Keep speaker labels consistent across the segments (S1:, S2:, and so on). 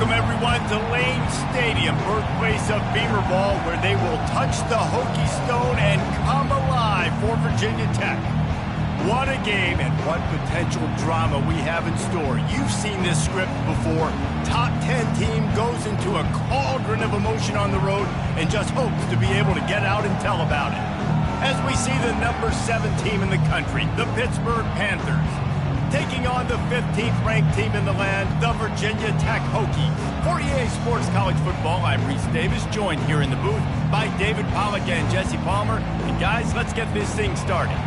S1: Welcome, everyone, to Lane Stadium, birthplace of Beamer Ball, where they will touch the Hokie Stone and come alive for Virginia Tech. What a game and what potential drama we have in store. You've seen this script before. Top 10 team goes into a cauldron of emotion on the road and just hopes to be able to get out and tell about it. As we see the number 7 team in the country, the Pittsburgh Panthers, taking on the 15th ranked team in the land, the Virginia Tech Hokies. For EA Sports College Football, I'm Reese Davis, joined here in the booth by David Pollack and Jesse Palmer. And guys, let's get this thing started.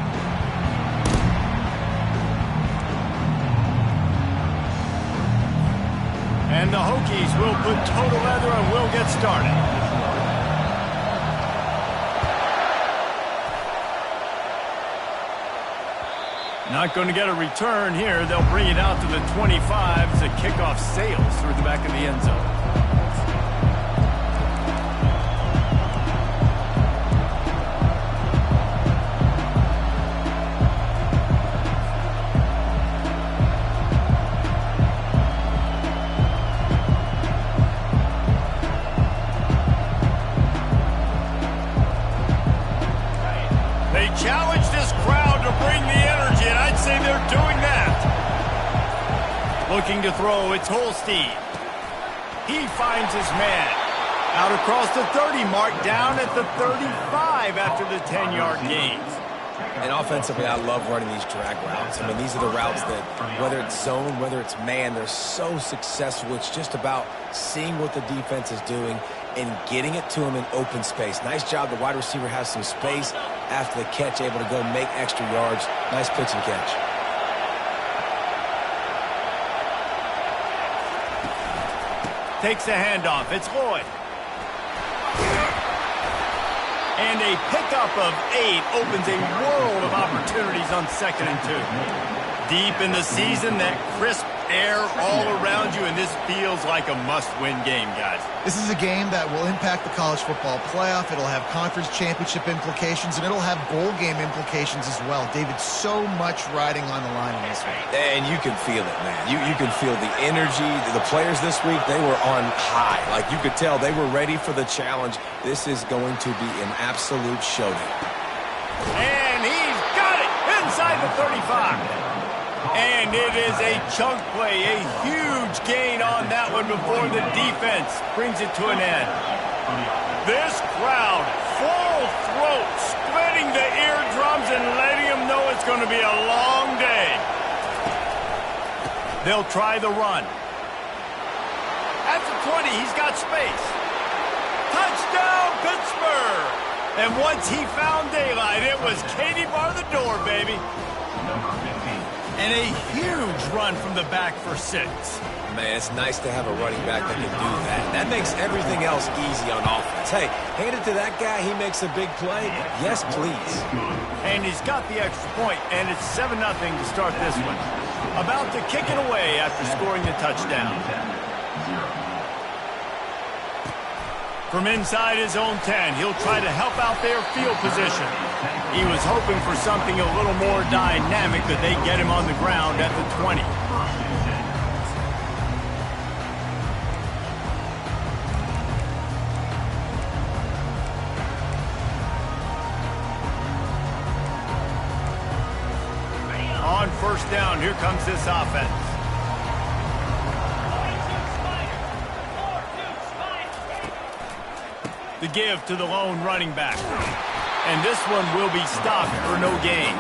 S1: And the Hokies will put toe to leather and we'll get started. Not going to get a return here. They'll bring it out to the 25 as a kickoff sails through the back of the end zone. They challenge this crowd to bring the energy, and I'd say they're doing that. Looking to throw, it's Holstein. He finds his man. Out across the 30 mark, down at the 35 after the 10-yard gain.
S2: And offensively, I love running these drag routes. I mean, these are the routes that, whether it's zone, whether it's man, they're so successful. It's just about seeing what the defense is doing and getting it to him in open space. Nice job. The wide receiver has some space after the catch, able to go make extra yards. Nice pitch and catch.
S1: Takes the handoff. It's Lloyd. And a pickup of 8 opens a world of opportunities on 2nd and 2. Deep in the season, that crisp air all around you, and this feels like a must-win game, guys.
S3: This is a game that will impact the college football playoff. It'll have conference championship implications, and it'll have bowl game implications as well. David, so much riding on the line in this one.
S2: And you can feel it, man. You can feel the energy. The players this week, they were on high. Like, you could tell they were ready for the challenge. This is going to be an absolute showdown.
S1: And he's got it inside the 35. And it is a chunk play, a huge gain on that one before the defense brings it to an end. This crowd, full throat, splitting the eardrums and letting them know it's going to be a long day. They'll try the run. At the 20, he's got space. Touchdown, Pittsburgh! And once he found daylight, it was Katie bar the door, baby. And a huge run from the back for 6.
S2: Man, it's nice to have a running back that can do that. That makes everything else easy on offense. Hey, hand it to that guy. He makes a big play. Yes, please.
S1: And he's got the extra point, and it's 7-0 to start this one. About to kick it away after scoring the touchdown. From inside his own 10, he'll try to help out their field position. He was hoping for something a little more dynamic, that they get him on the ground at the 20. On 1st down, here comes this offense. The give to the lone running back. And this one will be stopped for no gain.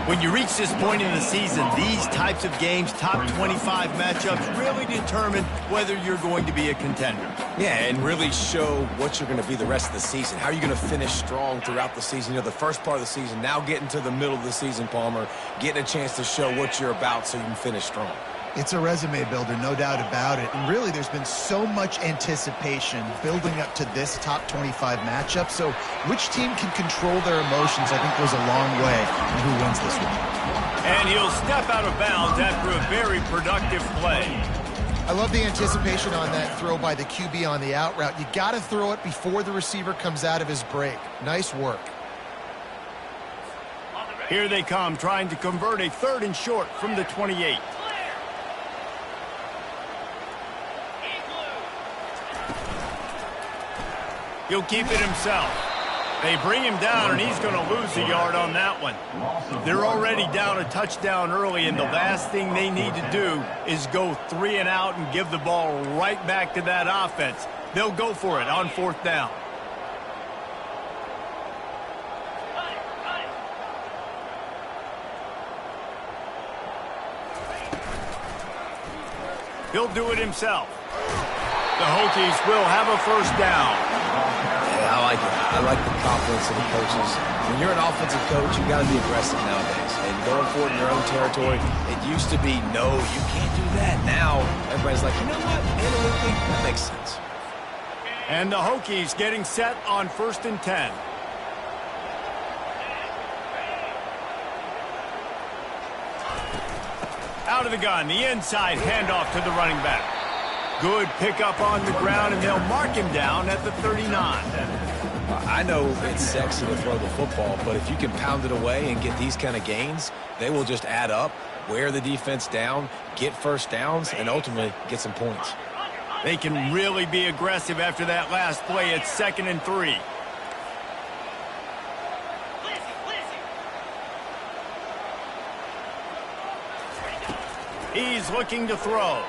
S1: When you reach this point in the season, these types of games, top 25 matchups, really determine whether you're going to be a contender.
S2: Yeah, and really show what you're going to be the rest of the season. How are you going to finish strong throughout the season? You know, the first part of the season, now getting to the middle of the season, Palmer, getting a chance to show what you're about so you can finish strong.
S3: It's a resume builder, no doubt about it. And really, there's been so much anticipation building up to this top 25 matchup. So which team can control their emotions, I think, goes a long way in who wins this one.
S1: And he'll step out of bounds after a very productive play.
S3: I love the anticipation on that throw by the QB on the out route. You got to throw it before the receiver comes out of his break. Nice work.
S1: Here they come, trying to convert a 3rd and short from the 28. He'll keep it himself. They bring him down, and he's going to lose a yard on that one. They're already down a touchdown early, and the last thing they need to do is go 3 and out and give the ball right back to that offense. They'll go for it on 4th down. He'll do it himself. The Hokies will have a 1st down.
S2: Yeah, I like it. I like the confidence of the coaches. When you're an offensive coach, you got to be aggressive nowadays. And going for it in your own territory, it used to be, no, you can't do that. Now, everybody's like, you know what? Analytically, that makes sense.
S1: And the Hokies getting set on 1st and 10. Out of the gun, the inside handoff to the running back. Good pickup on the ground, and they'll mark him down at the 39.
S2: I know it's sexy to throw the football, but if you can pound it away and get these kind of gains, they will just add up, wear the defense down, get 1st downs, and ultimately get some points.
S1: They can really be aggressive after that last play. It's 2nd and 3. He's looking to throw,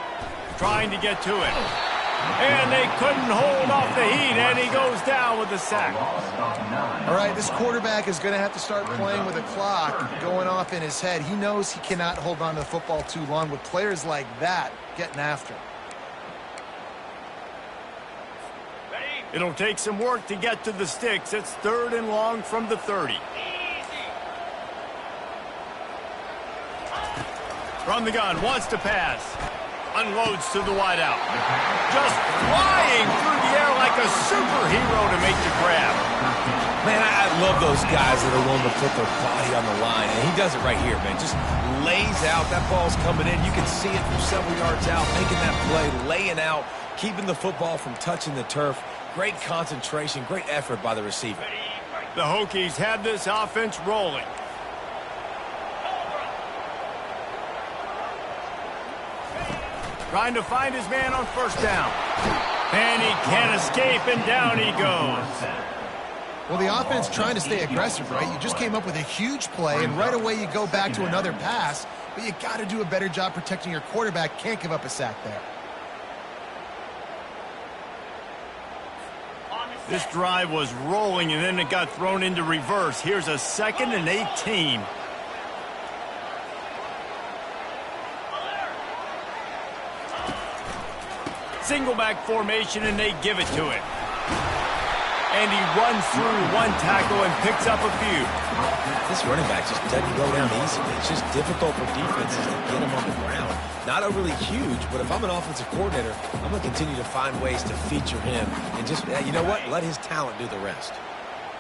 S1: trying to get to it. And they couldn't hold off the heat, and he goes down with a sack.
S3: All right, this quarterback is going to have to start playing with a clock going off in his head. He knows he cannot hold on to the football too long with players like that getting after him.
S1: It'll take some work to get to the sticks. It's 3rd and long from the 30. From the gun, wants to pass. Unloads to the wideout. Just flying through the air like a superhero to make the grab.
S2: Man, I love those guys that are willing to put their body on the line, and he does it right here, man. Just lays out. That ball's coming in. You can see it from several yards out, making that play, laying out, keeping the football from touching the turf. Great concentration, great effort by the receiver.
S1: The Hokies have this offense rolling. Trying to find his man on 1st down. And he can't escape, and down he goes.
S3: Well, the offense trying to stay aggressive, right? You just came up with a huge play, and right away you go back to another pass, but you got to do a better job protecting your quarterback. Can't give up a sack there.
S1: This drive was rolling, and then it got thrown into reverse. Here's a 2nd and 18. Single back formation, and they give it to it. And he runs through 1 tackle and picks up a few.
S2: This running back just doesn't go down easily. It's just difficult for defenses to get him on the ground. Not overly huge, but if I'm an offensive coordinator, I'm going to continue to find ways to feature him. And just, you know what? Let his talent do the rest.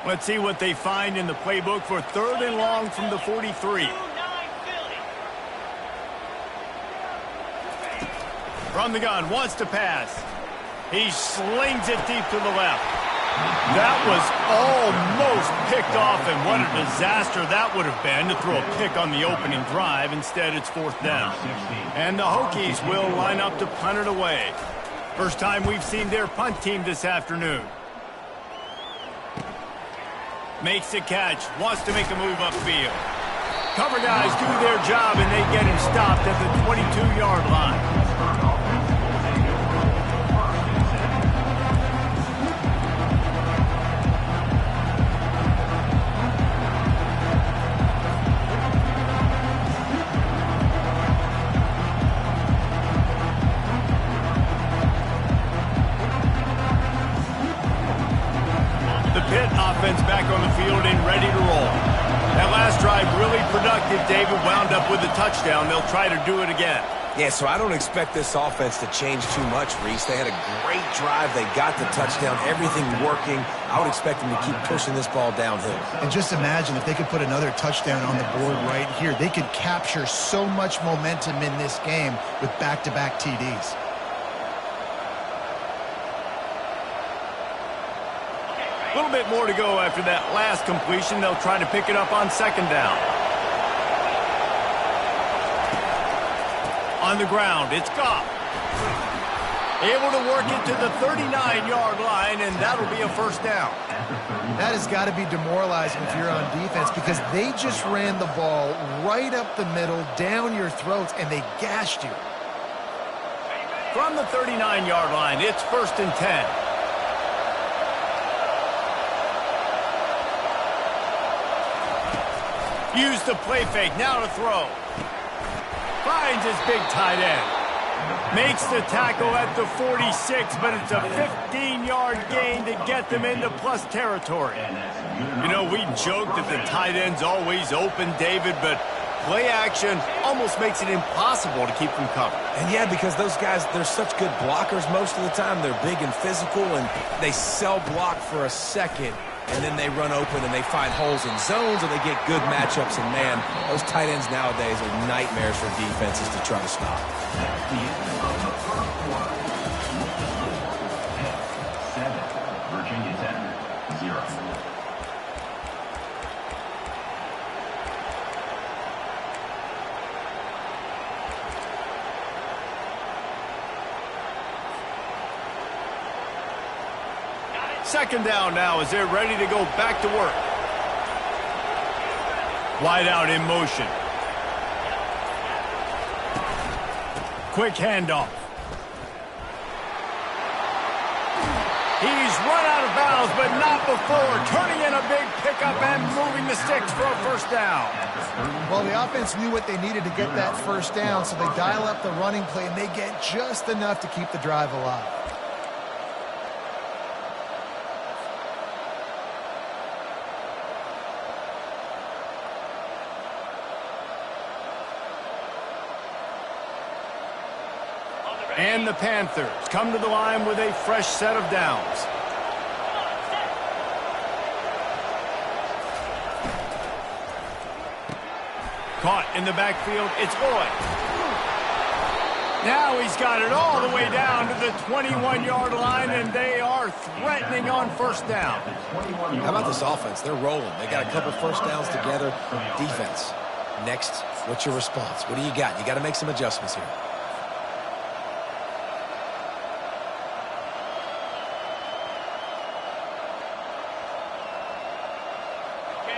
S1: Let's see what they find in the playbook for 3rd and long from the 43. From the gun, wants to pass. He slings it deep to the left. That was almost picked off, and what a disaster that would have been to throw a pick on the opening drive. Instead, it's 4th down. And the Hokies will line up to punt it away. First time we've seen their punt team this afternoon. Makes the catch, wants to make a move upfield. Cover guys do their job, and they get him stopped at the 22-yard line. Offense back on the field and ready to roll. That last drive really productive. David wound up with a touchdown. They'll try to do it again.
S2: Yeah, so I don't expect this offense to change too much, Reese. They had a great drive. They got the touchdown. Everything working. I would expect them to keep pushing this ball downhill.
S3: And just imagine if they could put another touchdown on the board right here. They could capture so much momentum in this game with back-to-back TDs.
S1: A little bit more to go after that last completion. They'll try to pick it up on 2nd down. On the ground, it's Goff. Able to work it to the 39-yard line, and that'll be a first down.
S3: That has got to be demoralizing if you're on defense because they just ran the ball right up the middle, down your throats, and they gashed you.
S1: From the 39-yard line, it's 1st and 10. Use the play fake, now to throw. Finds his big tight end. Makes the tackle at the 46, but it's a 15-yard gain to get them into plus territory. You know, we joke that the tight end's always open, David, but play action almost makes it impossible to keep them covered.
S2: And yeah, because those guys, they're such good blockers most of the time. They're big and physical, and they sell block for a second, and then they run open and they find holes in zones, or they get good matchups. And man, those tight ends nowadays are nightmares for defenses to try to stop.
S4: 7, Virginia Tech, 0.
S1: Second down now as they're ready to go back to work. Wide out in motion. Quick handoff. He's run out of bounds, but not before. Turning in a big pickup and moving the sticks for a first down.
S3: Well, the offense knew what they needed to get that first down, so they dial up the running play, and they get just enough to keep the drive alive.
S1: And the Panthers come to the line with a fresh set of downs. Caught in the backfield, it's Boyd. Now he's got it all the way down to the 21-yard line, and they are threatening on first down.
S2: How about this offense? They're rolling. They got a couple first downs together. Defense. Next, what's your response? What do you got? You got to make some adjustments here.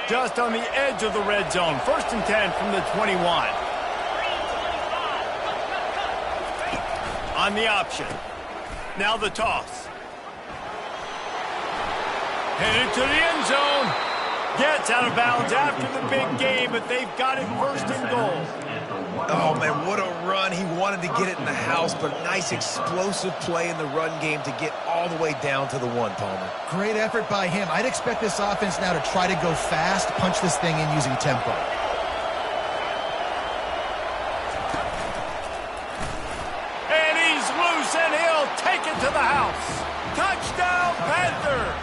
S1: Just on the edge of the red zone. 1st and 10 from the 21. On the option. Now the toss. Headed to the end zone. Gets out of bounds after the big game, but they've got it 1st and goal.
S2: Oh, man, what a run. He wanted to get it in the house, but nice explosive play in the run game to get all the way down to the 1, Palmer.
S3: Great effort by him. I'd expect this offense now to try to go fast, punch this thing in using tempo.
S1: And he's loose, and he'll take it to the house. Touchdown, Panthers!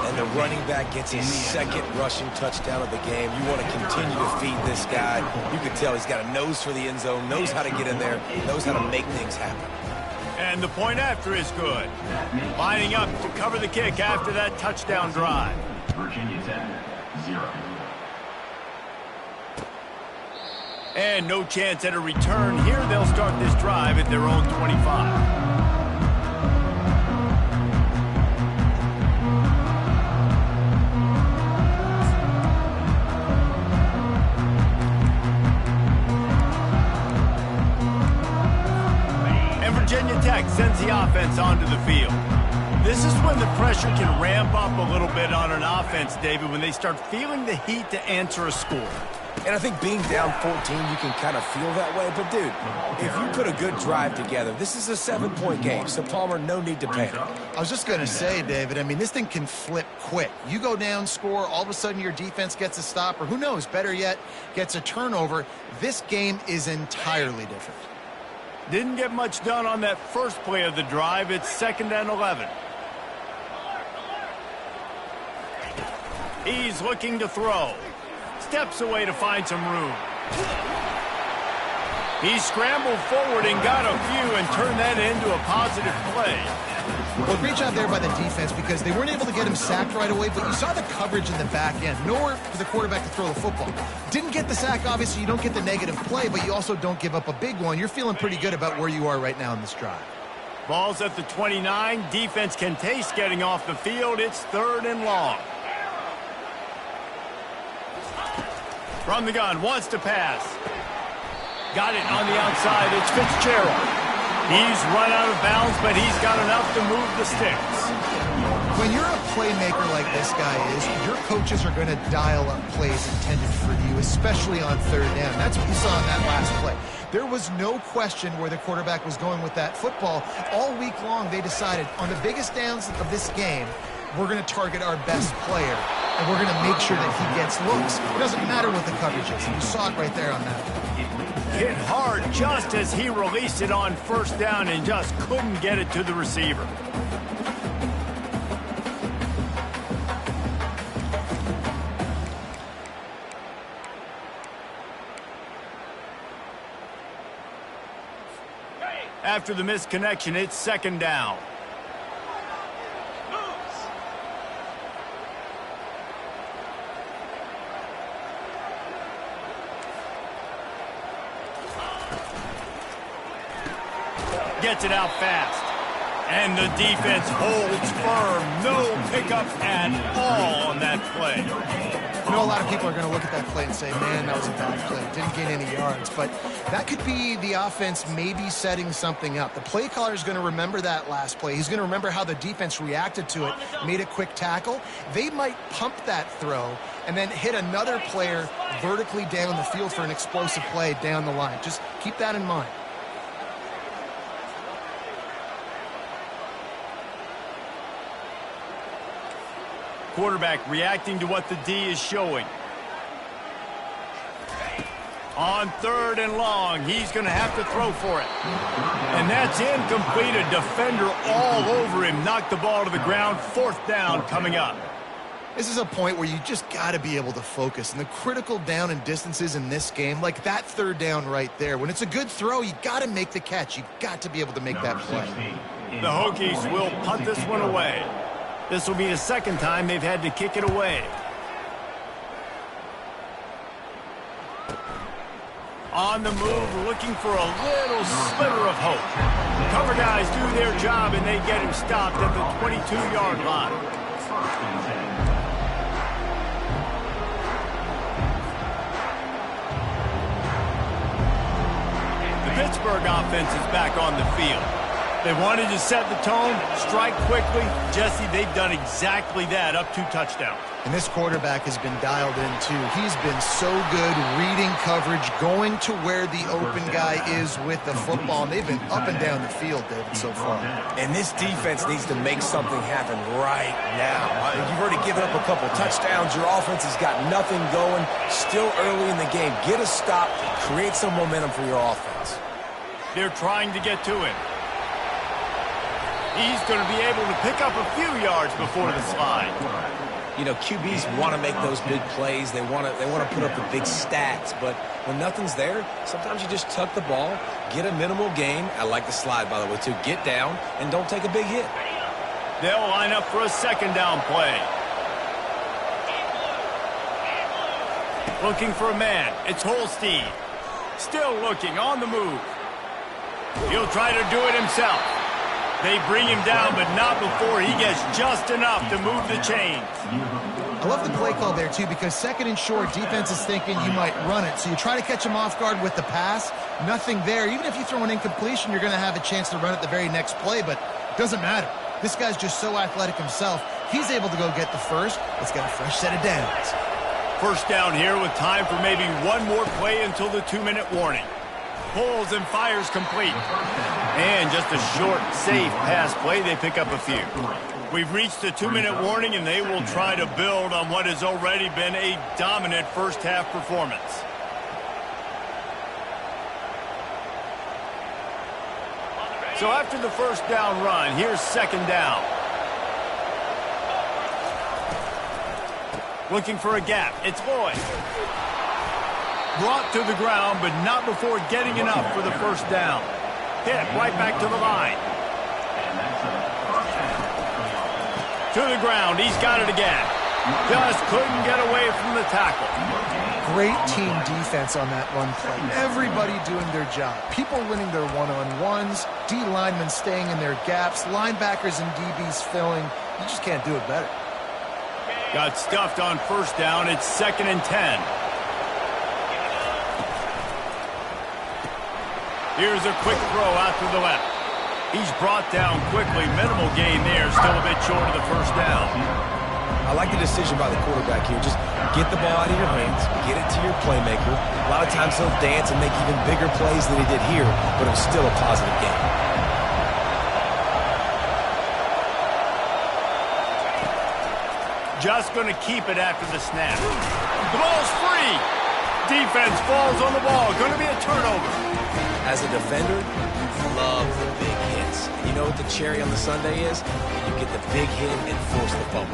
S2: And the running back gets his 2nd rushing touchdown of the game. You want to continue to feed this guy. You can tell he's got a nose for the end zone, knows how to get in there, knows how to make things happen.
S1: And the point after is good. Lining up to cover the kick after that touchdown drive.
S4: Virginia Tech, 0.
S1: And no chance at a return here. They'll start this drive at their own 25. Virginia Tech sends the offense onto the field. This is when the pressure can ramp up a little bit on an offense, David, when they start feeling the heat to answer a score.
S2: And I think being down 14, you can kind of feel that way. But, dude, if you put a good drive together, this is a 7-point game. So, Palmer, no need to panic.
S3: I was just going to say, David, I mean, this thing can flip quick. You go down, score, all of a sudden your defense gets a stop, or who knows, better yet, gets a turnover. This game is entirely different.
S1: Didn't get much done on that first play of the drive. It's 2nd and 11. He's looking to throw. Steps away to find some room. He scrambled forward and got a few and turned that into a positive play.
S3: Well, great job there by the defense because they weren't able to get him sacked right away, but you saw the coverage in the back end. Nowhere for the quarterback to throw the football. Didn't get the sack, obviously. You don't get the negative play, but you also don't give up a big one. You're feeling pretty good about where you are right now in this drive.
S1: Ball's at the 29. Defense can taste getting off the field. It's 3rd and long. From the gun, wants to pass. Got it on the outside. It's Fitzgerald. He's run out of bounds, but he's got enough to move the sticks.
S3: When you're a playmaker like this guy is, your coaches are going to dial up plays intended for you, especially on 3rd down. That's what you saw in that last play. There was no question where the quarterback was going with that football. All week long, they decided on the biggest downs of this game, we're going to target our best player, and we're going to make sure that he gets looks. It doesn't matter what the coverage is. You saw it right there on that.
S1: Hit hard just as he released it on 1st down and just couldn't get it to the receiver. After the missed connection, it's 2nd down. Gets it out fast. And the defense holds firm. No pickup at all on that play.
S3: I know a lot of people are going to look at that play and say, man, that was a bad play. Didn't gain any yards. But that could be the offense maybe setting something up. The play caller is going to remember that last play. He's going to remember how the defense reacted to it, made a quick tackle. They might pump that throw and then hit another player vertically down the field for an explosive play down the line. Just keep that in mind.
S1: Quarterback reacting to what the D is showing. On 3rd and long, he's going to have to throw for it. And that's incomplete. A defender all over him. Knocked the ball to the ground. 4th down coming up.
S3: This is a point where you just got to be able to focus. And the critical down and distances in this game, like that 3rd down right there, when it's a good throw, you got to make the catch. You got to be able to make that play.
S1: The Hokies will punt this one away. This will be the 2nd time they've had to kick it away. On the move, looking for a little sliver of hope. Cover guys do their job, and they get him stopped at the 22-yard line. The Pittsburgh offense is back on the field. They wanted to set the tone, strike quickly. Jesse, they've done exactly that, up 2 touchdowns.
S3: And this quarterback has been dialed in, too. He's been so good reading coverage, going to where the open guy is with the football. And they've been up and down the field, David, so far.
S2: And this defense needs to make something happen right now. You've already given up a couple touchdowns. Your offense has got nothing going. Still early in the game. Get a stop. Create some momentum for your offense.
S1: They're trying to get to him. He's going to be able to pick up a few yards before the slide.
S2: You know, QBs want to make those big plays. They want to put up the big stats. But when nothing's there, sometimes you just tuck the ball, get a minimal gain. I like the slide, by the way, too. Get down and don't take a big hit.
S1: They'll line up for a 2nd down play. Looking for a man. It's Holstein. Still looking, on the move. He'll try to do it himself. They bring him down, but not before he gets just enough to move the chains.
S3: I love the play call there, too, because 2nd and short, defense is thinking you might run it. So you try to catch him off guard with the pass. Nothing there. Even if you throw an incompletion, you're going to have a chance to run it the very next play, but it doesn't matter. This guy's just so athletic himself. He's able to go get the first. It's got a fresh set of downs.
S1: 1st down here with time for maybe one more play until the 2-minute warning. Pulls and fires complete. And just a short, safe pass play. They pick up a few. We've reached the 2-minute warning, and they will try to build on what has already been a dominant first-half performance. So after the 1st down run, here's 2nd down. Looking for a gap. It's Lloyd. Brought to the ground, but not before getting enough for the 1st down. Hit right back to the line. To the ground. He's got it again. Just couldn't get away from the tackle.
S3: Great team defense on that run play. Everybody doing their job. People winning their one-on-ones, D linemen staying in their gaps, linebackers and DBs filling. You just can't do it better.
S1: Got stuffed on first down. It's 2nd and 10. Here's a quick throw out to the left. He's brought down quickly. Minimal gain there. Still a bit short of the first down.
S2: I like the decision by the quarterback here. Just get the ball out of your hands, get it to your playmaker. A lot of times he'll dance and make even bigger plays than he did here, but it was still a positive game.
S1: Just going to keep it after the snap. The ball's free. Defense falls on the ball. Going to be a turnover.
S2: As a defender, you love the big hits. And you know what the cherry on the sundae is? You get the big hit and force the fumble.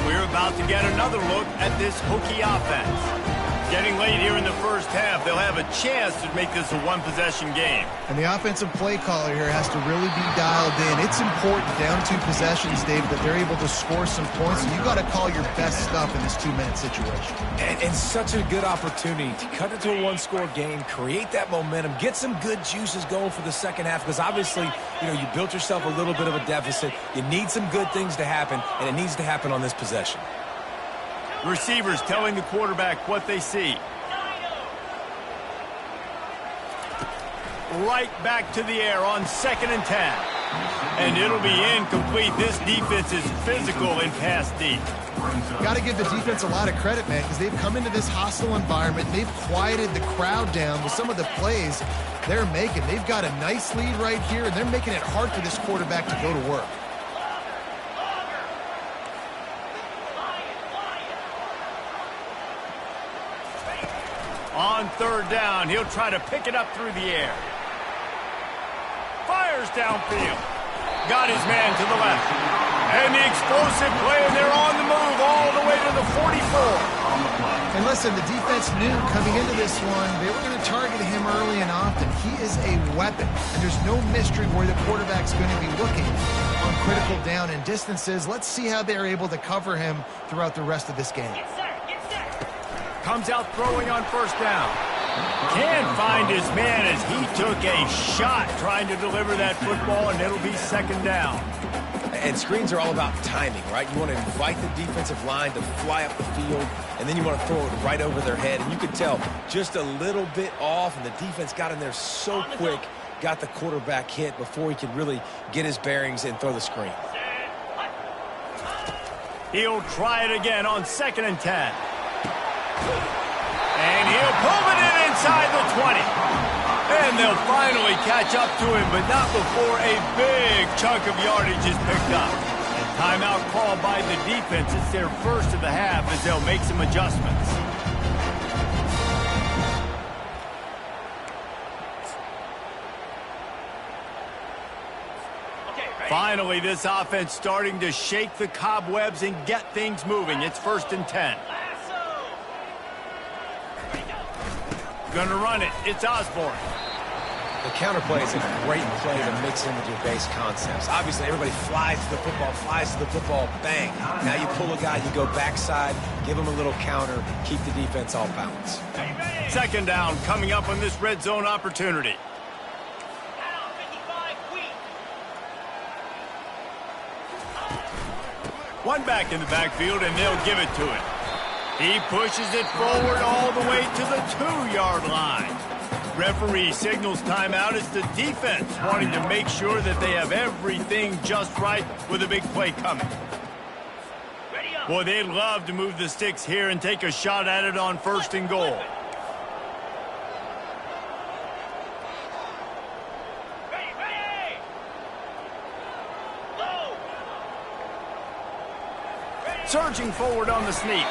S1: We're about to get another look at this Hokie offense. Getting late here in the first half, they'll have a chance to make this a one-possession game.
S3: And the offensive play caller here has to really be dialed in. It's important down 2 possessions, Dave, that they're able to score some points. And you got to call your best stuff in this 2-minute situation.
S2: And such a good opportunity to cut it to a one-score game, create that momentum, get some good juices going for the second half. Because obviously, you know, you built yourself a little bit of a deficit. You need some good things to happen, and it needs to happen on this possession.
S1: Receivers telling the quarterback what they see. Right back to the air on 2nd and 10. And it'll be incomplete. This defense is physical in pass deep.
S3: Got to give the defense a lot of credit, man, because they've come into this hostile environment. They've quieted the crowd down with some of the plays they're making. They've got a nice lead right here, and they're making it hard for this quarterback to go to work.
S1: On 3rd down, he'll try to pick it up through the air. Fires downfield. Got his man to the left. And the explosive play, and they're on the move all the way to the 44.
S3: And listen, the defense knew coming into this one, they were going to target him early and often. He is a weapon, and there's no mystery where the quarterback's going to be looking on critical down and distances. Let's see how they're able to cover him throughout the rest of this game.
S1: Comes out throwing on 1st down. Can't find his man as he took a shot trying to deliver that football, and it'll be 2nd down.
S2: And screens are all about timing, right? You want to invite the defensive line to fly up the field, and then you want to throw it right over their head. And you could tell just a little bit off, and the defense got in there so quick, got the quarterback hit before he could really get his bearings and throw the screen.
S1: He'll try it again on 2nd and 10. And he'll pull it in inside the 20. And they'll finally catch up to him, but not before a big chunk of yardage is picked up. And timeout called by the defense. It's their first of the half as they'll make some adjustments. Finally, this offense starting to shake the cobwebs and get things moving. It's 1st and 10. Going to run it. It's Osborne.
S2: The counter play is a great play to mix in with your base concepts. Obviously, everybody flies to the football, bang. Now you pull a guy, you go backside, give him a little counter, keep the defense off balance.
S1: 2nd down coming up on this red zone opportunity. One back in the backfield, and they'll give it to him. He pushes it forward all the way to the 2-yard line. Referee signals timeout as the defense wanting to make sure that they have everything just right with a big play coming. Boy, they'd love to move the sticks here and take a shot at it on 1st and goal. Surging forward on the sneak.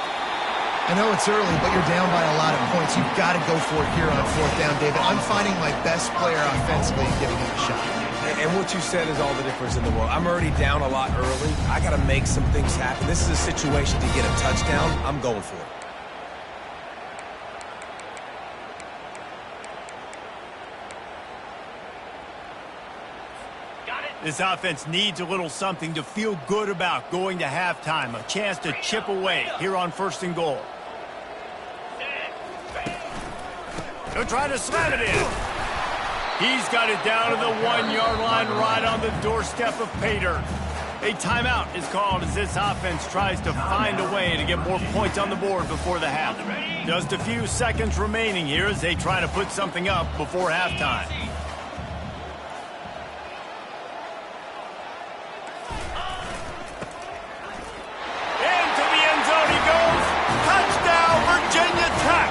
S3: I know it's early, but you're down by a lot of points. You've got to go for it here on 4th down, David. I'm finding my best player offensively and giving him a shot.
S2: And what you said is all the difference in the world. I'm already down a lot early. I got to make some things happen. This is a situation to get a touchdown. I'm going for it.
S1: This offense needs a little something to feel good about going to halftime. A chance to chip away here on 1st and goal. He'll try to slam it in. He's got it down to the 1-yard line right on the doorstep of pay dirt. A timeout is called as this offense tries to find a way to get more points on the board before the half. Just a few seconds remaining here as they try to put something up before halftime. Into the end zone he goes. Touchdown, Virginia Tech.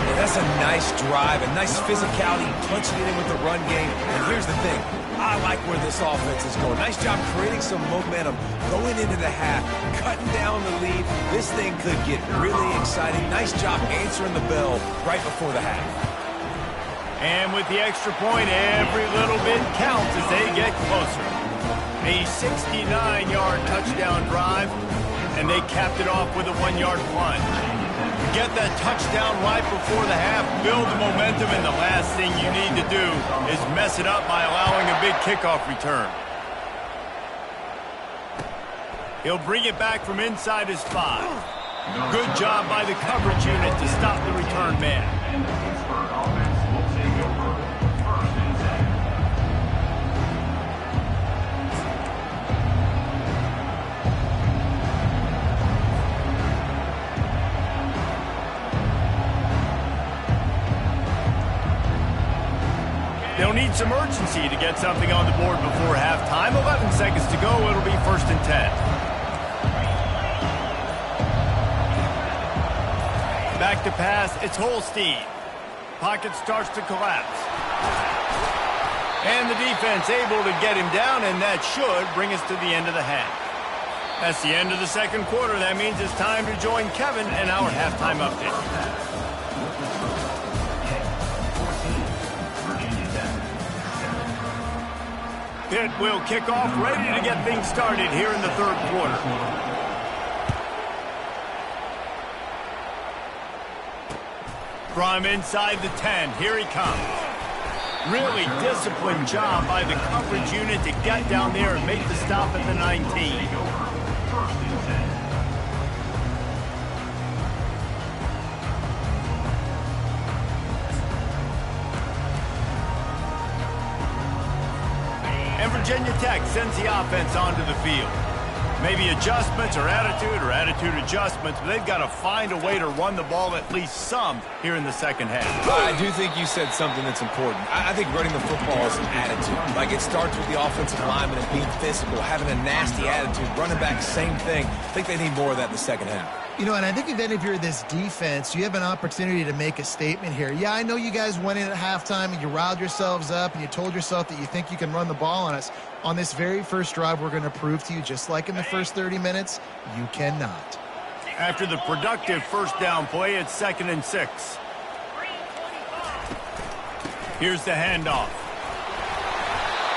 S2: Yeah, that's a nice drive, a nice physicality, punching it in with the run game. And here's the thing. I like where this offense is going. Nice job creating some momentum going into the half, cutting down the lead. This thing could get really exciting. Nice job answering the bell right before the half.
S1: And with the extra point, every little bit counts as they get closer. A 69-yard touchdown drive, and they capped it off with a 1-yard plunge. Get that touchdown right before the half, build the momentum, and the last thing you need to do is mess it up by allowing a big kickoff return. He'll bring it back from inside his 5. Good job by the coverage unit to stop the return man.
S4: And the Pittsburgh offense will take over 1st and 10.
S1: They'll need some urgency to get something on the board before halftime. 11 seconds to go. It'll be 1st and 10. Back to pass. It's Holstein. Pocket starts to collapse. And the defense able to get him down, and that should bring us to the end of the half. That's the end of the 2nd quarter. That means it's time to join Kevin and our halftime update. Pitt will kick off, ready to get things started here in the 3rd quarter. From inside the 10, here he comes. Really disciplined job by the coverage unit to get down there and make the stop at the 19.
S4: 1st and 10.
S1: And Virginia Tech sends the offense onto the field. Maybe adjustments or attitude adjustments, but they've got to find a way to run the ball at least some here in the 2nd half.
S2: I do think you said something that's important. I think running the football is an attitude. Like, it starts with the offensive lineman and being physical, having a nasty attitude. Running back, same thing. I think they need more of that in the 2nd half.
S3: You know, and I think if you're this defense, you have an opportunity to make a statement here. Yeah, I know you guys went in at halftime and you riled yourselves up and you told yourself that you think you can run the ball on us. On this very first drive, we're going to prove to you, just like in the first 30 minutes, you cannot.
S1: After the productive 1st down play, it's 2nd and 6. Here's the handoff.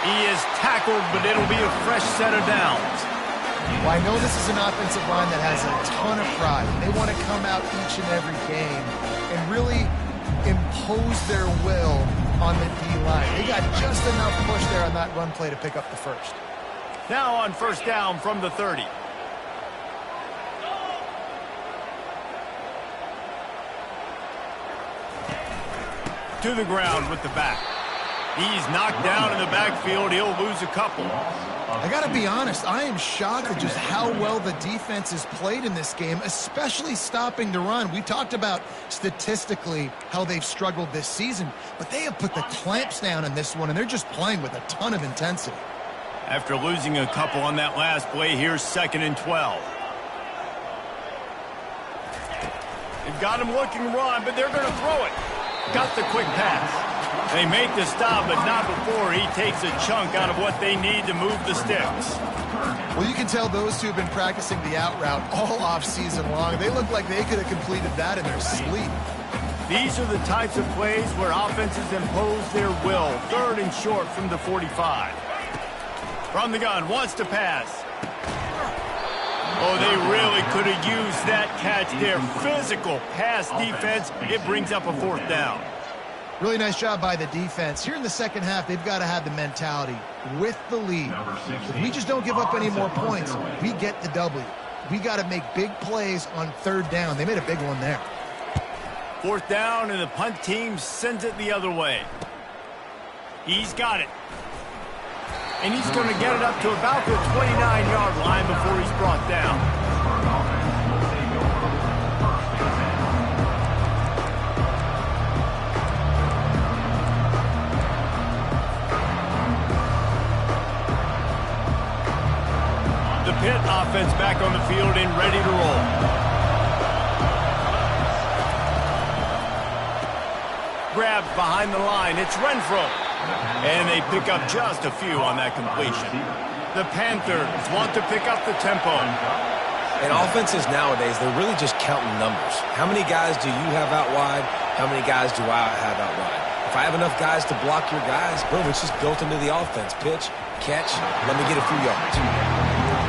S1: He is tackled, but it'll be a fresh set of downs.
S3: Well, I know this is an offensive line that has a ton of pride. They want to come out each and every game and really impose their will on the D-line. They got just enough push there on that run play to pick up the 1st.
S1: Now on 1st down from the 30. To the ground with the back. He's knocked down in the backfield. He'll lose a couple.
S3: I got to be honest, I am shocked at just how well the defense has played in this game, especially stopping the run. We talked about statistically how they've struggled this season, but they have put the clamps down in this one, and they're just playing with a ton of intensity.
S1: After losing a couple on that last play, here's 2nd and 12. They've got him looking run, but they're going to throw it. Got the quick pass. They make the stop, but not before he takes a chunk out of what they need to move the sticks.
S3: Well, you can tell those two have been practicing the out route all off season long. They look like they could have completed that in their sleep.
S1: These are the types of plays where offenses impose their will. 3rd and short from the 45. From the gun, wants to pass. Oh, they really could have used that catch there. Physical pass defense. It brings up a 4th down.
S3: Really nice job by the defense. Here in the second half, they've got to have the mentality with the lead. If we just don't give up any more points, we get the W. We got to make big plays on third down. They made a big one there.
S1: Fourth down, and the punt team sends it the other way. He's got it. And he's going to get it up to about the 29-yard line before he's brought down. The Pitt offense back on the field and ready to roll. Grabbed behind the line. It's Renfro. And they pick up just a few on that completion. The Panthers want to pick up the tempo.
S2: And offenses nowadays, they're really just counting numbers. How many guys do you have out wide? How many guys do I have out wide? If I have enough guys to block your guys, boom, it's just built into the offense. Pitch, catch, let me get a few yards.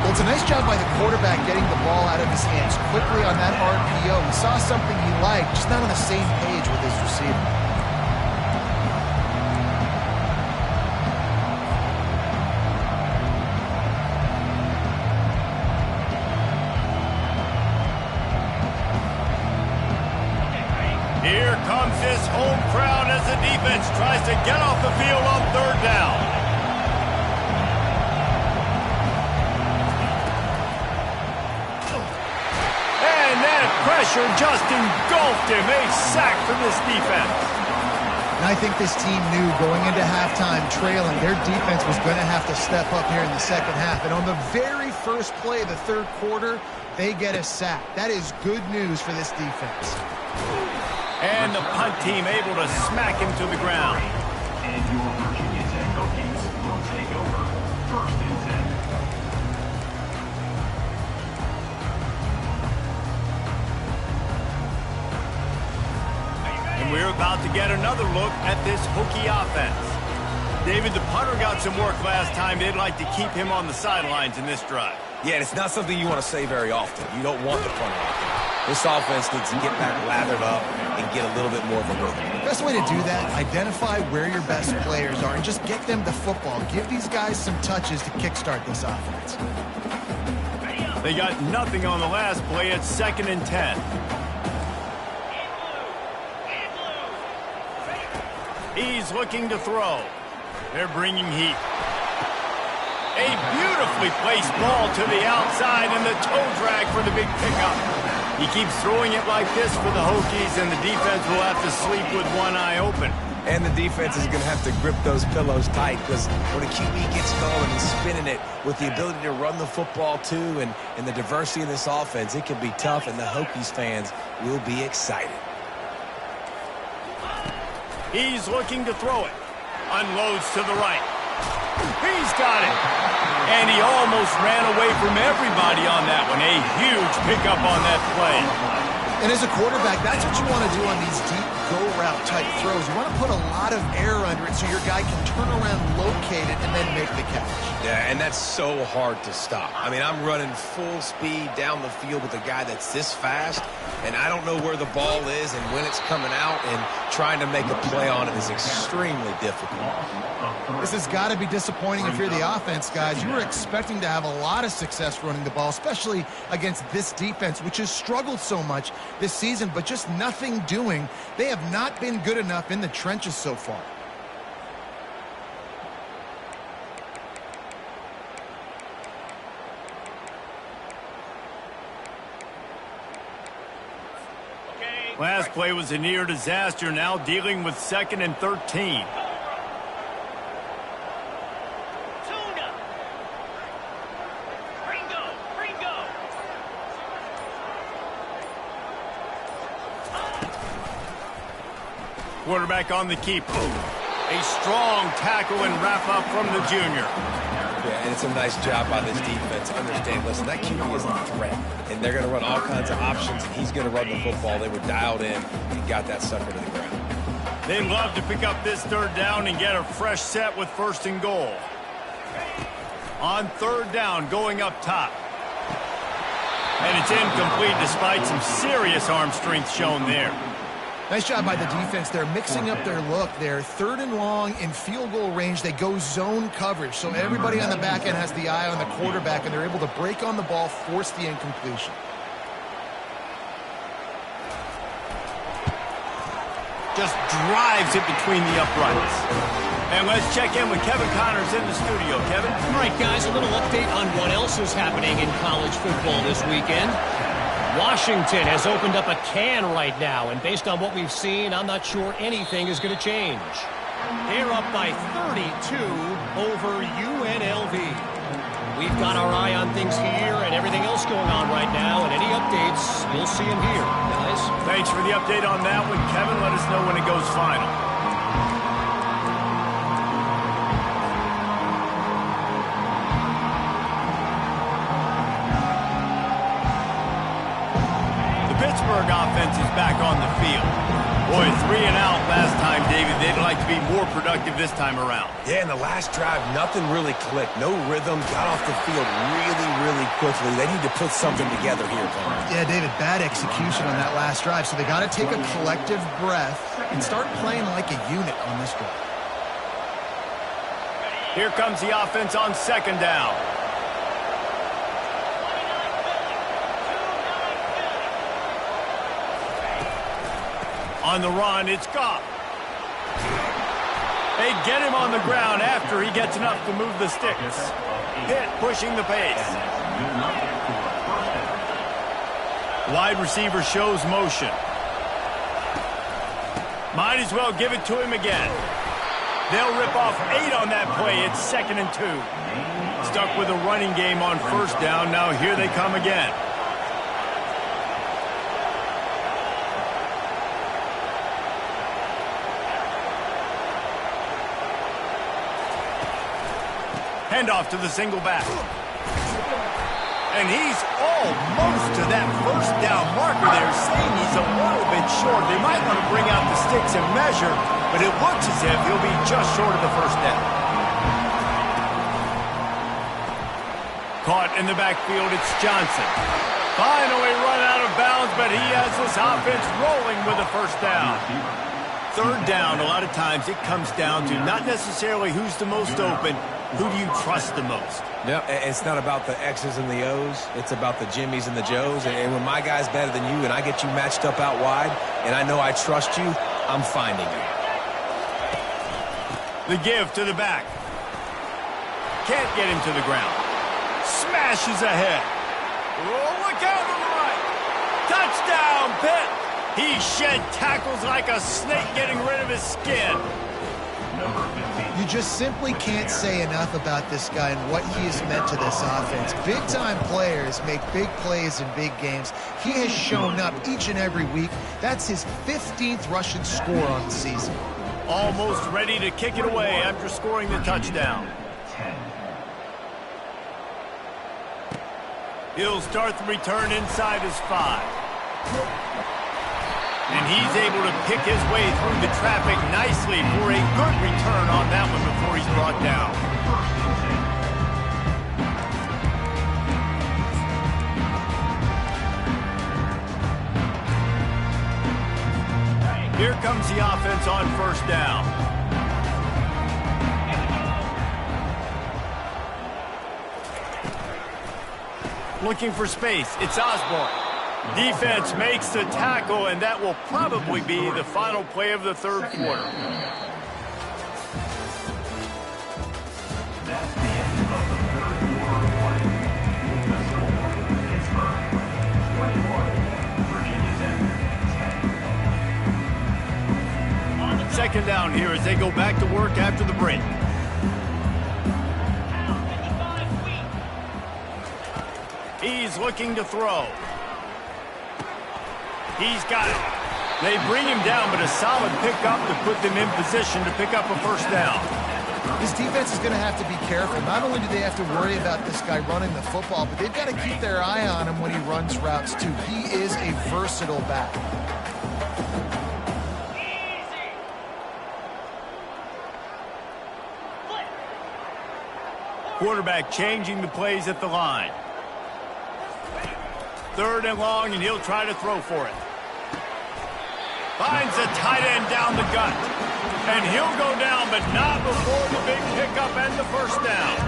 S3: Well, it's a nice job by the quarterback getting the ball out of his hands quickly on that RPO. He saw something he liked, just not on the same page with his receiver.
S1: Here comes this home crowd as the defense tries to get off the field on third down. And that pressure just engulfed him. A sack for this defense.
S3: And I think this team knew going into halftime trailing, their defense was going to have to step up here in the second half. And on the very first play of the third quarter, they get a sack. That is good news for this defense.
S1: And the punt team able to smack him to the ground.
S4: And your Virginia Tech Hokies will take over 1st and 10.
S1: And we're about to get another look at this Hokie offense. David, the punter got some work last time. They'd like to keep him on the sidelines in this drive.
S2: Yeah, and it's not something you want to say very often. You don't want the punter out there. This offense needs to get back lathered up and get a little bit more of a rhythm.
S3: The best way to do that, identify where your best players are and just get them the football. Give these guys some touches to kickstart this offense.
S1: They got nothing on the last play. It's 2nd and 10. He's looking to throw. They're bringing heat. A beautifully placed ball to the outside and the toe drag for the big pickup. He keeps throwing it like this for the Hokies, and the defense will have to sleep with one eye open.
S2: And the defense is going to have to grip those pillows tight because when a QB gets going and spinning it with the ability to run the football too and the diversity in this offense, it can be tough, and the Hokies fans will be excited.
S1: He's looking to throw it. Unloads to the right. He's got it. And he almost ran away from everybody on that one. A huge pickup on that play.
S3: And as a quarterback, that's what you want to do on these deep go-route type throws. You want to put a lot of air under it so your guy can turn around, locate it, and then make the catch.
S2: Yeah, and that's so hard to stop. I mean, I'm running full speed down the field with a guy that's this fast, and I don't know where the ball is and when it's coming out, and trying to make a play on it is extremely difficult.
S3: This has got to be disappointing if you're the offense, guys. You were expecting to have a lot of success running the ball, especially against this defense, which has struggled so much this season, but just nothing doing. They have not been good enough in the trenches so far.
S1: Last play was a near disaster, now dealing with 2nd and 13. Quarterback on the keep. A strong tackle and wrap up from the junior.
S2: Yeah, and it's a nice job by this defense. Understand, listen, that QB isn't a threat. And they're going to run all kinds of options, and he's going to run the football. They were dialed in and got that sucker to the ground.
S1: They'd love to pick up this third down and get a fresh set with 1st and goal. On third down, going up top. And it's incomplete despite some serious arm strength shown there.
S3: Nice job by the defense. They're mixing up their look. They're 3rd and long in field goal range. They go zone coverage. So everybody on the back end has the eye on the quarterback, and they're able to break on the ball, force the incompletion.
S1: Just drives it between the uprights. And let's check in with Kevin Connors in the studio. Kevin?
S5: All right, guys, a little update on what else is happening in college football this weekend. Washington has opened up a can right now, and based on what we've seen, I'm not sure anything is going to change. They're up by 32 over UNLV. We've got our eye on things here and everything else going on right now, and any updates, you'll see them here, guys.
S1: Thanks for the update on that one, Kevin. Let us know when it goes final. Pittsburgh offense is back on the field. Boy, 3 and out last time, David. They'd like to be more productive this time around.
S2: Yeah, in the last drive, nothing really clicked. No rhythm, got off the field really quickly. They need to put something together here, Tom.
S3: Yeah, David, bad execution on that last drive. So they got to take a collective breath and start playing like a unit on this drive.
S1: Here comes the offense on 2nd down. On the run, it's Goff. They get him on the ground after he gets enough to move the sticks. Pitt pushing the pace. Wide receiver shows motion. Might as well give it to him again. They'll rip off 8 on that play. It's 2nd and 2. Stuck with a running game on 1st down. Now here they come again. Handoff to the single back. And he's almost to that 1st down marker there, saying he's a little bit short. They might want to bring out the sticks and measure, but it looks as if he'll be just short of the 1st down. Caught in the backfield, it's Johnson. Finally run out of bounds, but he has this offense rolling with a 1st down. 3rd down, a lot of times it comes down to not necessarily who's the most open, who do you trust the most?
S2: Yeah, it's not about the X's and the O's. It's about the Jimmies and the Joes. And when my guy's better than you and I get you matched up out wide and I know I trust you, I'm finding you.
S1: The give to the back. Can't get him to the ground. Smashes ahead. Oh, look out on the right. Touchdown, Pitt. He shed tackles like a snake getting rid of his skin.
S3: You just simply can't say enough about this guy and what he has meant to this offense. Big-time players make big plays in big games. He has shown up each and every week. That's his 15th rushing score on the season.
S1: Almost ready to kick it away after scoring the touchdown. He'll start the return inside his 5. And he's able to pick his way through the traffic nicely for a good return on that one before he's brought down. Here comes the offense on 1st down. Looking for space. It's Osborne. Defense makes the tackle, and that will probably be the final play of the 3rd quarter.
S4: That's the end of the 3rd quarter play. Pittsburgh 21, Virginia Tech 10.
S1: 2nd down here as they go back to work after the break. He's looking to throw. He's got it. They bring him down, but a solid pickup to put them in position to pick up a 1st down.
S3: His defense is going to have to be careful. Not only do they have to worry about this guy running the football, but they've got to keep their eye on him when he runs routes, too. He is a versatile back.
S1: Quarterback changing the plays at the line. 3rd and long, and he'll try to throw for it. Finds the tight end down the gut. And he'll go down, but not before the big pickup and the first down.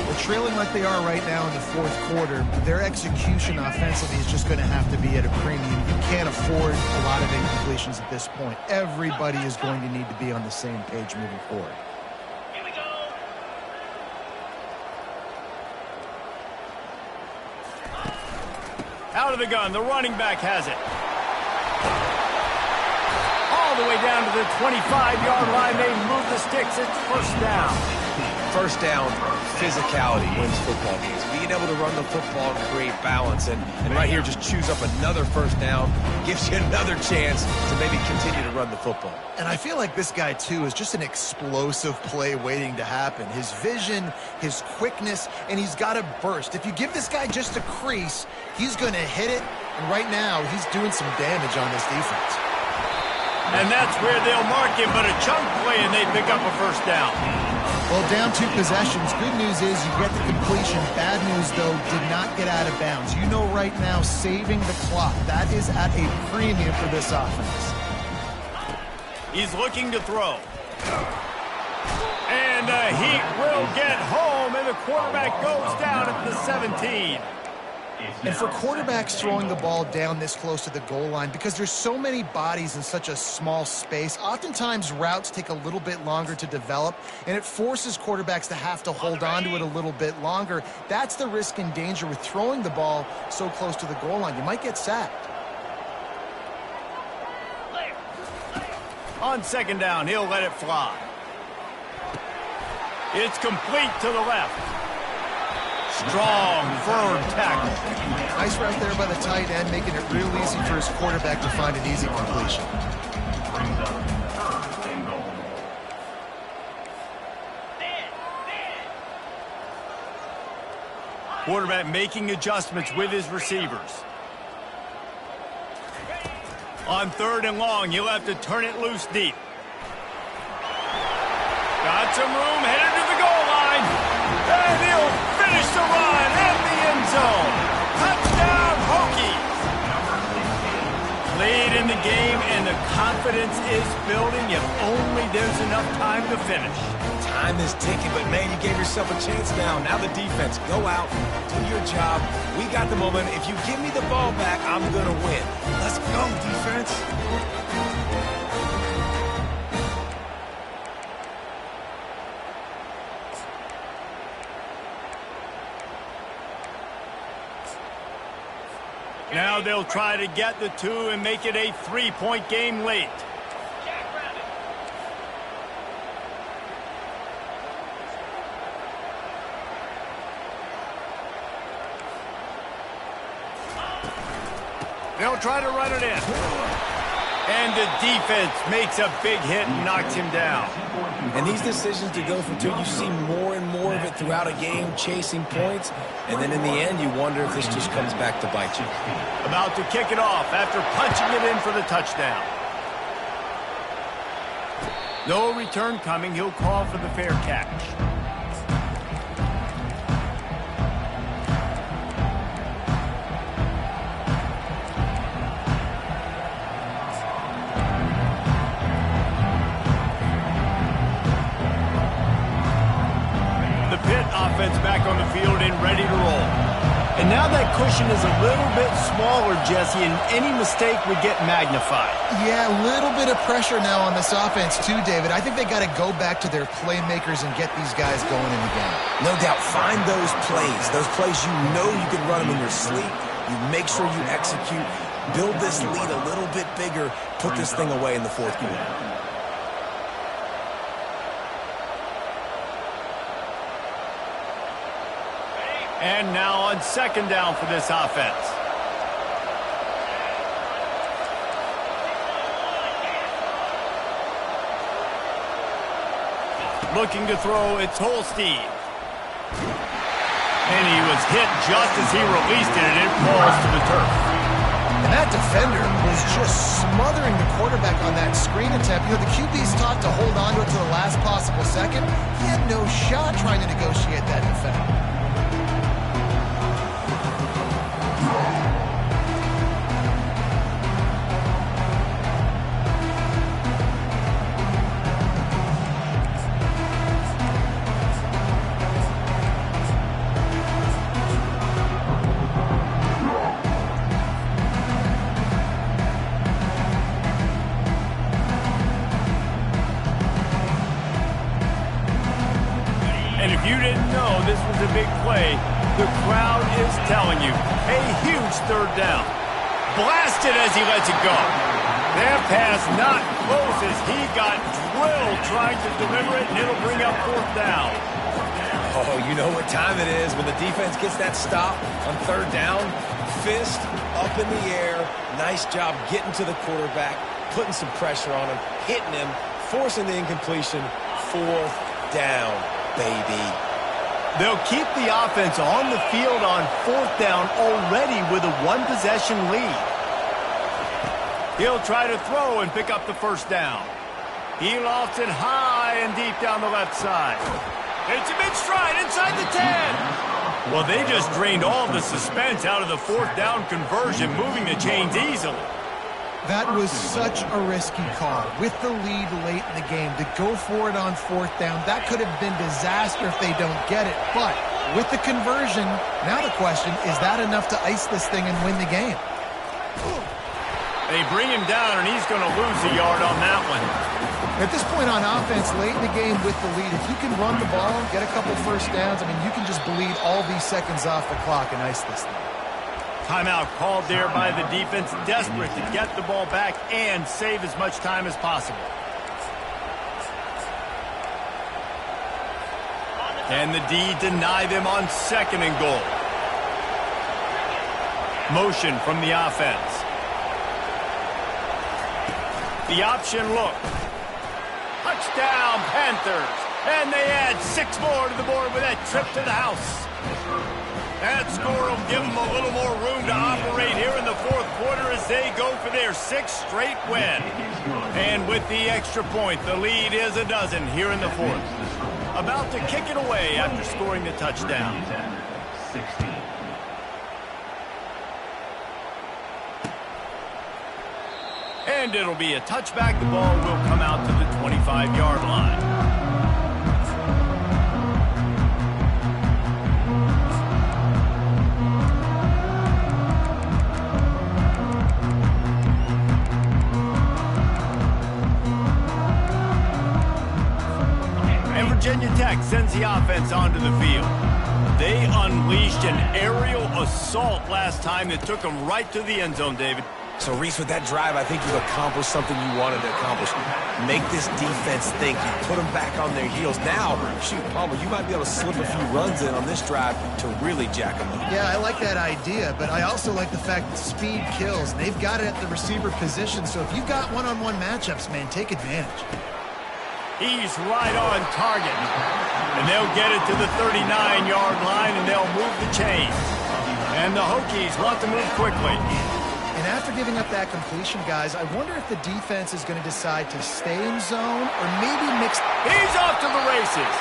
S3: Well, trailing like they are right now in the fourth quarter, their execution offensively is just going to have to be at a premium. You can't afford a lot of incompletions at this point. Everybody is going to need to be on the same page moving forward.
S1: Out of the gun, the running back has it. All the way down to the 25-yard line. They move the sticks. It's first down.
S2: First down, physicality wins football games. Being able to run the football and create balance. And right here, just choose up another first down. Gives you another chance to maybe continue to run the football.
S3: And I feel like this guy, too, is just an explosive play waiting to happen. His vision, his quickness, and he's got a burst. If you give this guy just a crease, he's going to hit it. And right now, he's doing some damage on this defense.
S1: And that's where they'll mark him, but a chunk play, and they pick up a first down.
S3: Well, down 2 possessions. Good news is you get the completion. Bad news, though, did not get out of bounds. You know right now, saving the clock. That is at a premium for this offense.
S1: He's looking to throw. And he will get home, and the quarterback goes down at the 17.
S3: And for quarterbacks throwing the ball down this close to the goal line, because there's so many bodies in such a small space, oftentimes routes take a little bit longer to develop, and it forces quarterbacks to have to hold on to it a little bit longer. That's the risk and danger with throwing the ball so close to the goal line. You might get sacked.
S1: On second down, he'll let it fly. It's complete to the left. Strong, firm tackle.
S3: Nice route there by the tight end, making it real easy for his quarterback to find an easy completion.
S1: Quarterback making adjustments with his receivers. On third and long, he'll have to turn it loose deep. Got some room, headed to the goal line. And he'll finish the run at the end zone. Touchdown, Hokies. Lead in the game, and the confidence is building if only there's enough time to finish.
S2: Time is ticking, but man, you gave yourself a chance now. Now the defense, go out, do your job. We got the moment. If you give me the ball back, I'm going to win. Let's go, defense.
S1: Now they'll try to get the 2 and make it a 3-point game late. They'll try to run it in. And the defense makes a big hit and knocks him down.
S2: And these decisions to go for 2, you see more and more of it throughout a game, chasing points. And then in the end, you wonder if this just comes back to bite you.
S1: About to kick it off after punching it in for the touchdown. No return coming. He'll call for the fair catch. Offense back on the field and ready to roll. And now that cushion is a little bit smaller, Jesse, and any mistake would get magnified.
S3: Yeah, a little bit of pressure now on this offense too, David. I think they got to go back to their playmakers and get these guys going in the game.
S2: No doubt, find those plays you know you can run them in your sleep. You make sure you execute, build this lead a little bit bigger, put this thing away in the fourth quarter.
S1: And now on second down for this offense. Looking to throw, it's Holstein. And he was hit just as he released it, and it falls to the turf.
S3: And that defender was just smothering the quarterback on that screen attempt. You know, the QB's taught to hold on to it to the last possible second. He had no shot trying to negotiate that defender.
S1: this was a big play. The crowd is telling you, a huge third down. Blasted as he lets it go. That pass not close as he got drilled trying to deliver it, and it'll bring up fourth down.
S2: Oh, you know what time it is when the defense gets that stop on third down. Fist up in the air. Nice job getting to the quarterback, putting some pressure on him, hitting him, forcing the incompletion. Fourth down, baby.
S1: They'll keep the offense on the field on fourth down already with a one-possession lead. He'll try to throw and pick up the first down. He lofts it high and deep down the left side. It's a mid-stride inside the 10. Well, they just drained all the suspense out of the fourth down conversion, moving the chains easily.
S3: That was such a risky call. With the lead late in the game, to go for it on fourth down, that could have been disaster if they don't get it. But with the conversion, now the question, is that enough to ice this thing and win the game?
S1: They bring him down, and he's going to lose a yard on that one.
S3: At this point on offense, late in the game with the lead, if you can run the ball, get a couple first downs, I mean, you can just bleed all these seconds off the clock and ice this thing.
S1: Timeout called there by the defense, desperate to get the ball back and save as much time as possible. And the D deny them on second and goal. Motion from the offense. The option look. Touchdown, Panthers. And they add 6 more to the board with that trip to the house. That score will give them a little more room to operate here in the fourth quarter as they go for their 6th straight win. And with the extra point, the lead is a dozen here in the fourth. About to kick it away after scoring the touchdown.
S4: 16.
S1: And it'll be a touchback. The ball will come out to the 25-yard line. And Virginia Tech sends the offense onto the field. They unleashed an aerial assault last time that took them right to the end zone, David.
S2: So, Reese, with that drive, I think you've accomplished something you wanted to accomplish. Make this defense think. You put them back on their heels. Now, shoot, Palmer, you might be able to slip a few runs in on this drive to really jack them up.
S3: Yeah, I like that idea, but I also like the fact that speed kills. They've got it at the receiver position, so if you've got one-on-one matchups, man, take advantage.
S1: He's right on target. And they'll get it to the 39-yard line, and they'll move the chains. And the Hokies want to move quickly.
S3: And after giving up that completion, guys, I wonder if the defense is going to decide to stay in zone or maybe mix.
S1: He's off to the races.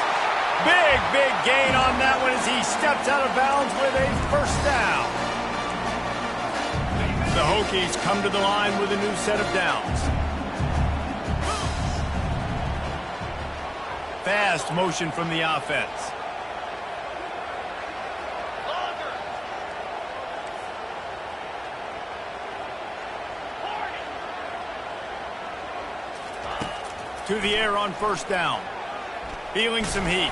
S1: Big, big gain on that one as he steps out of bounds with a first down. The Hokies come to the line with a new set of downs. Fast motion from the offense. To the air on first down. Feeling some heat.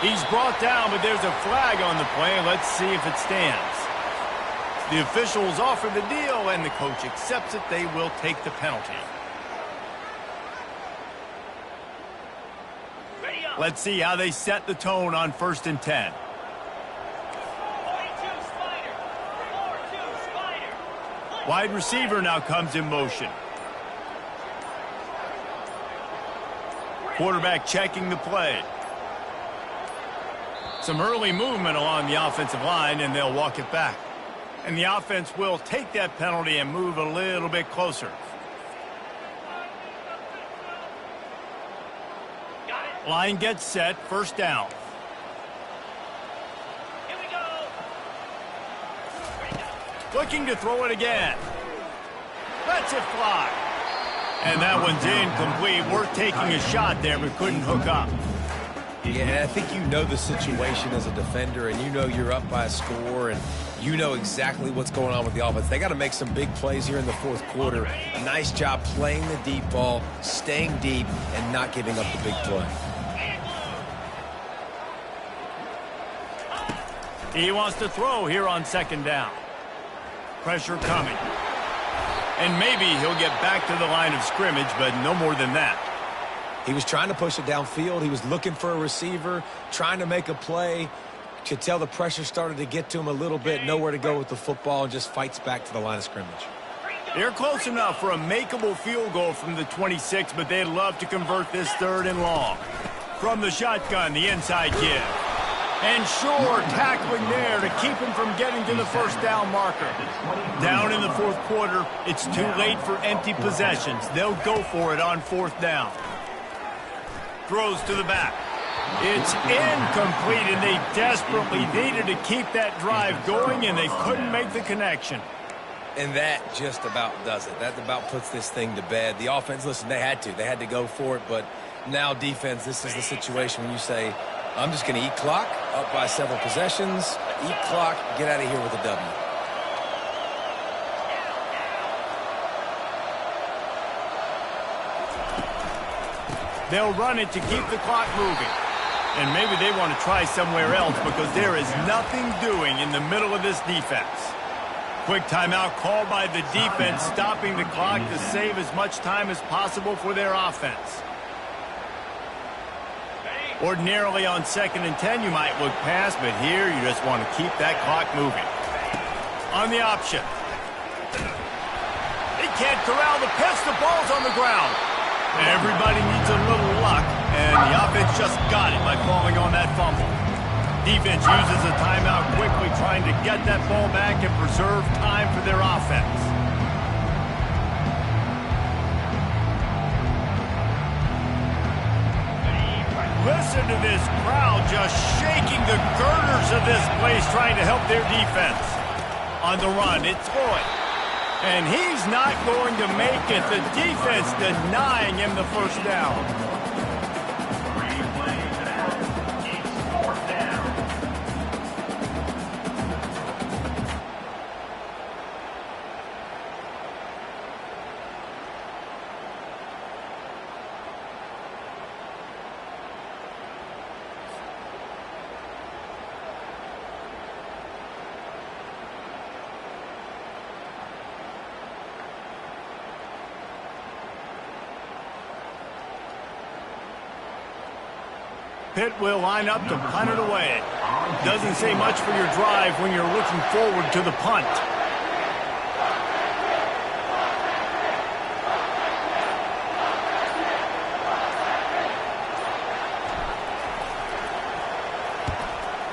S1: He's brought down, but there's a flag on the play. Let's see if it stands. The officials offer the deal, and the coach accepts it. They will take the penalty. Let's see how they set the tone on 1st and 10. Wide receiver now comes in motion. Quarterback checking the play. Some early movement along the offensive line, and they'll walk it back. And the offense will take that penalty and move a little bit closer. Line gets set, first down. Here we go. Looking to throw it again. Lets it fly. And that one's incomplete. Worth taking a shot there, but couldn't hook up.
S2: Yeah, I think you know the situation as a defender, and you know you're up by a score, and you know exactly what's going on with the offense. They got to make some big plays here in the fourth quarter. Nice job playing the deep ball, staying deep, and not giving up the big play.
S1: He wants to throw here on second down. Pressure coming. And maybe he'll get back to the line of scrimmage, but no more than that.
S2: He was trying to push it downfield. He was looking for a receiver, trying to make a play. Could tell the pressure started to get to him a little bit. Nowhere to go with the football, and just fights back to the line of scrimmage.
S1: They're close enough for a makeable field goal from the 26, but they'd love to convert this 3rd and long. From the shotgun, the inside give. And sure, tackling there to keep him from getting to the first down marker. Down in the 4th quarter, it's too late for empty possessions. They'll go for it on 4th down. Throws to the back. It's incomplete, and they desperately needed to keep that drive going, and they couldn't make the connection.
S2: And that just about does it. That about puts this thing to bed. The offense, listen, they had to go for it, but now defense, this is the situation when you say, I'm just going to eat clock, up by several possessions, eat clock, get out of here with a W.
S1: They'll run it to keep the clock moving. And maybe they want to try somewhere else because there is nothing doing in the middle of this defense. Quick timeout called by the defense, stopping the clock to save as much time as possible for their offense. Ordinarily on 2nd and 10, you might look past, but here you just want to keep that clock moving. On the option. He can't corral the pitch. The ball's on the ground. Everybody needs a little luck, and the offense just got it by falling on that fumble. Defense uses a timeout quickly, trying to get that ball back and preserve time for their offense. Listen to this crowd just shaking the girders of this place, trying to help their defense. On the run, it's Floyd. And he's not going to make it. The defense denying him the first down.
S4: 3 plays and out. It's 4th down.
S1: Pitt will line up to punt it away. Doesn't say much for your drive when you're looking forward to the punt.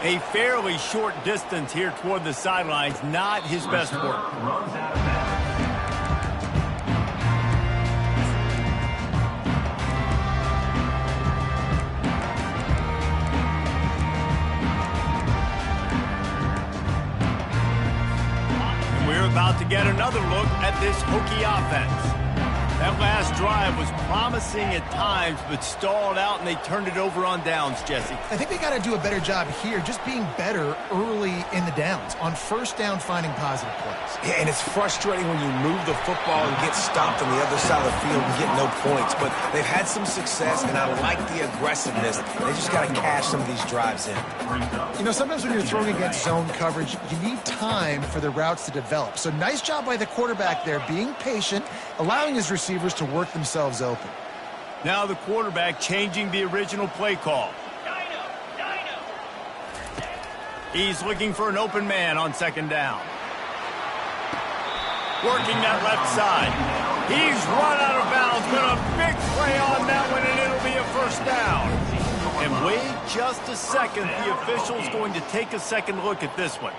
S1: A fairly short distance here toward the sidelines, not his best work.
S4: Runs out of bounds.
S1: We're about to get another look at this Hokie offense. That last drive was promising at times, but stalled out, and they turned it over on downs, Jesse.
S3: I think they got to do a better job here, just being better early in the downs, on 1st down, finding positive plays.
S2: Yeah, and it's frustrating when you move the football and get stopped on the other side of the field and get no points. But they've had some success, and I like the aggressiveness. They just got to cash some of these drives in.
S3: You know, sometimes when you're throwing against zone coverage, you need time for the routes to develop. So nice job by the quarterback there, being patient, allowing his receivers to work themselves open.
S1: Now the quarterback changing the original play call. He's looking for an open man on 2nd down. Working that left side. He's run out of bounds, but a big play on that one, and it'll be a first down. And wait just a second. The official's going to take a second look at this one.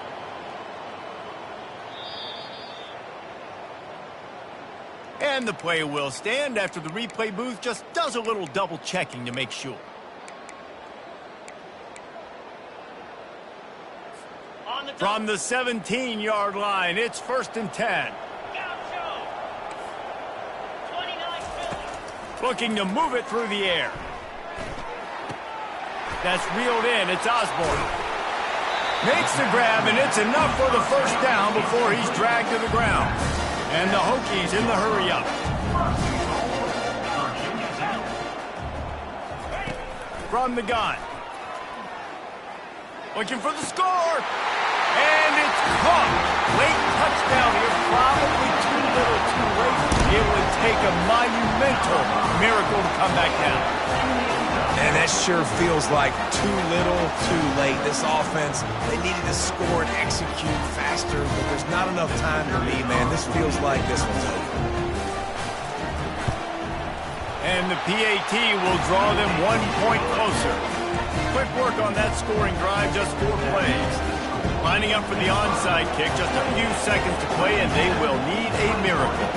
S1: And the play will stand after the replay booth just does a little double checking to make sure. From the 17-yard line, it's 1st and 10. Looking to move it through the air. That's reeled in. It's Osborne. Makes the grab, and it's enough for the first down before he's dragged to the ground. And the Hokies in the hurry-up. From the gun. Looking for the score. And it's caught. Late touchdown here. Probably too little too late. It would take a monumental miracle to come back down.
S2: And that sure feels like too little, too late. This offense, they needed to score and execute faster, but there's not enough time to me, man. This feels like this one's over.
S1: And the PAT will draw them 1 point closer. Quick work on that scoring drive, just 4 plays. Lining up for the onside kick, just a few seconds to play, and they will need a miracle.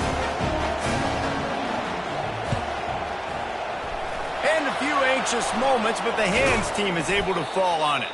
S1: And a few anxious moments, but the Hands team is able to fall on it.